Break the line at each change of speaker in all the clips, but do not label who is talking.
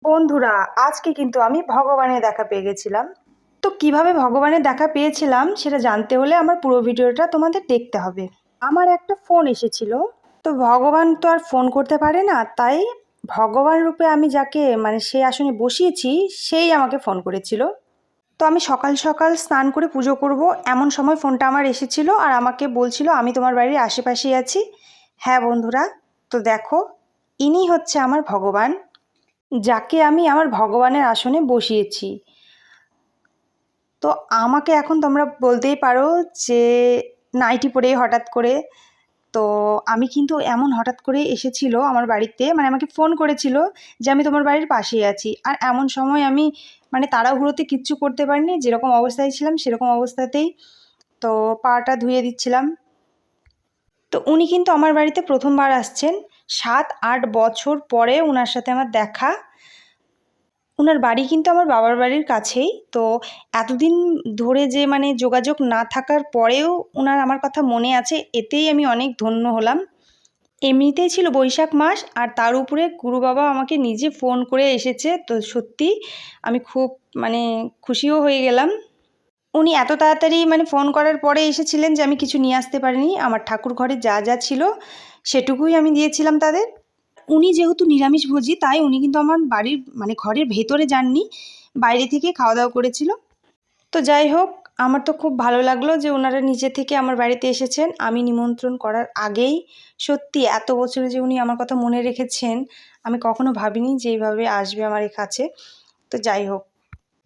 বন্ধুরা, আজকে কিন্তু আমি ভগবানের দেখা পেয়ে গেছিলাম। তো কিভাবে ভগবানের দেখা পেয়েছিলাম সেটা জানতে হলে আমার পুরো ভিডিওটা তোমাদের দেখতে হবে। আমার একটা ফোন এসেছিল, তো ভগবান তো আর ফোন করতে পারে না, তাই ভগবান রূপে আমি যাকে সেই আসনে বসিয়েছি সেই আমাকে ফোন করেছিল। তো আমি সকাল সকাল স্নান করে পুজো করব এমন সময় ফোনটা আমার এসেছিল আর আমাকে বলছিল আমি তোমার বাড়ির আশেপাশেই আছি। হ্যাঁ বন্ধুরা, তো দেখো, ইনি হচ্ছে আমার ভগবান, যাকে আমি আমার ভগবানের আসনে বসিয়েছি। তো আমাকে এখন তোমরা বলতেই পারো যে নাইটি পরে হঠাৎ করে, তো আমি কিন্তু এমন হঠাৎ করে এসেছিল আমার বাড়িতে, আমাকে ফোন করেছিল যে আমি তোমার বাড়ির পাশেই আছি। আর এমন সময় আমি তাড়াহুড়োতে কিচ্ছু করতে পারিনি, যেরকম অবস্থায় ছিলাম সেরকম অবস্থাতেই তো পাটা ধুয়ে দিচ্ছিলাম। তো উনি কিন্তু আমার বাড়িতে প্রথমবার আসছেন, 7-8 বছর পরে ওনার সাথে আমার দেখা। ওনার বাড়ি কিন্তু আমার বাবার বাড়ির কাছেই। তো এতদিন ধরে যে যোগাযোগ না থাকার পরেও ওনার আমার কথা মনে আছে, এতেই আমি অনেক ধন্য হলাম। এমনিতেই ছিল বৈশাখ মাস, আর তার উপরে গুরু বাবা আমাকে নিজে ফোন করে এসেছে, তো সত্যি আমি খুব খুশিও হয়ে গেলাম। উনি এত তাড়াতাড়ি ফোন করার পরে এসেছিলেন যে আমি কিছু নিয়ে আসতে পারিনি। আমার ঠাকুর ঘরে যা যা ছিল সেটুকুই আমি দিয়েছিলাম তাদের। উনি যেহেতু নিরামিষভোজী, তাই উনি কিন্তু আমার বাড়ির ঘরের ভেতরে যাননি, বাইরে থেকে খাওয়া দাওয়া করেছিল। তো যাই হোক, আমার তো খুব ভালো লাগলো যে ওনারা নিজে থেকে আমার বাড়িতে এসেছেন আমি নিমন্ত্রণ করার আগেই। সত্যি এত বছরে যে উনি আমার কথা মনে রেখেছেন, আমি কখনো ভাবিনি যে এইভাবে আসবে আমার কাছে। তো যাই হোক,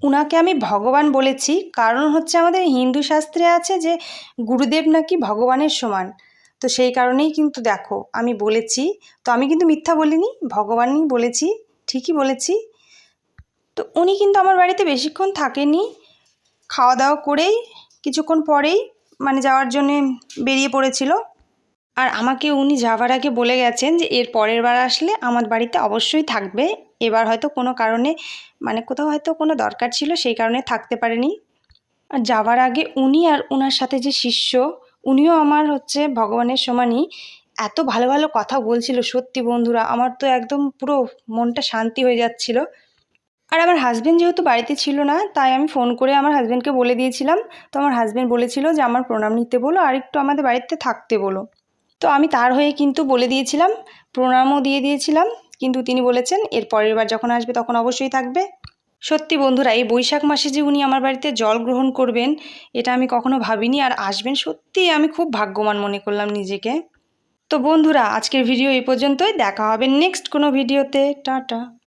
উনাকে আমি ভগবান বলেছি কারণ হচ্ছে আমাদের হিন্দু শাস্ত্রে আছে যে গুরুদেব নাকি ভগবানের সমান। তো সেই কারণেই কিন্তু দেখো আমি বলেছি, তো আমি কিন্তু মিথ্যা বলিনি, ভগবানই বলেছি, ঠিকই বলেছি। তো উনি কিন্তু আমার বাড়িতে বেশিক্ষণ থাকেনি, খাওয়া দাওয়া করেই কিছুক্ষণ পরেই যাওয়ার জন্যে বেরিয়ে পড়েছিল। আর আমাকে উনি যাওয়ার আগে বলে গেছেন যে এর পরের বার আসলে আমার বাড়িতে অবশ্যই থাকবে। এবার হয়তো কোনো কারণে কোথাও হয়তো কোনো দরকার ছিল, সেই কারণে থাকতে পারেনি। আর যাওয়ার আগে উনি আর ওনার সাথে যে শিষ্য, উনিও আমার হচ্ছে ভগবানের সমানই, এত ভালো ভালো কথা বলছিল। সত্যি বন্ধুরা, আমার তো একদম পুরো মনটা শান্তি হয়ে যাচ্ছিল। আর আমার হাজব্যান্ড যেহেতু বাড়িতে ছিল না, তাই আমি ফোন করে আমার হাজব্যান্ডকে বলে দিয়েছিলাম। তো আমার হাজব্যান্ড বলেছিল যে আমার প্রণাম নিতে বলো আর একটু আমাদের বাড়িতে থাকতে বলো। তো আমি তার হয়ে কিন্তু বলে দিয়েছিলাম, প্রণামও দিয়ে দিয়েছিলাম, কিন্তু তিনি বলেছেন এর পরের বার যখন আসবে তখন অবশ্যই থাকবে। সত্যি বন্ধুরা, এই বৈশাখ মাসে যে উনি আমার বাড়িতে জল গ্রহণ করবেন এটা আমি কখনো ভাবিনি, আর আসবেন, সত্যিই আমি খুব ভাগ্যবান মনে করলাম নিজেকে। তো বন্ধুরা, আজকের ভিডিও এই পর্যন্তই, দেখা হবে নেক্সট কোনো ভিডিওতে। টাটা।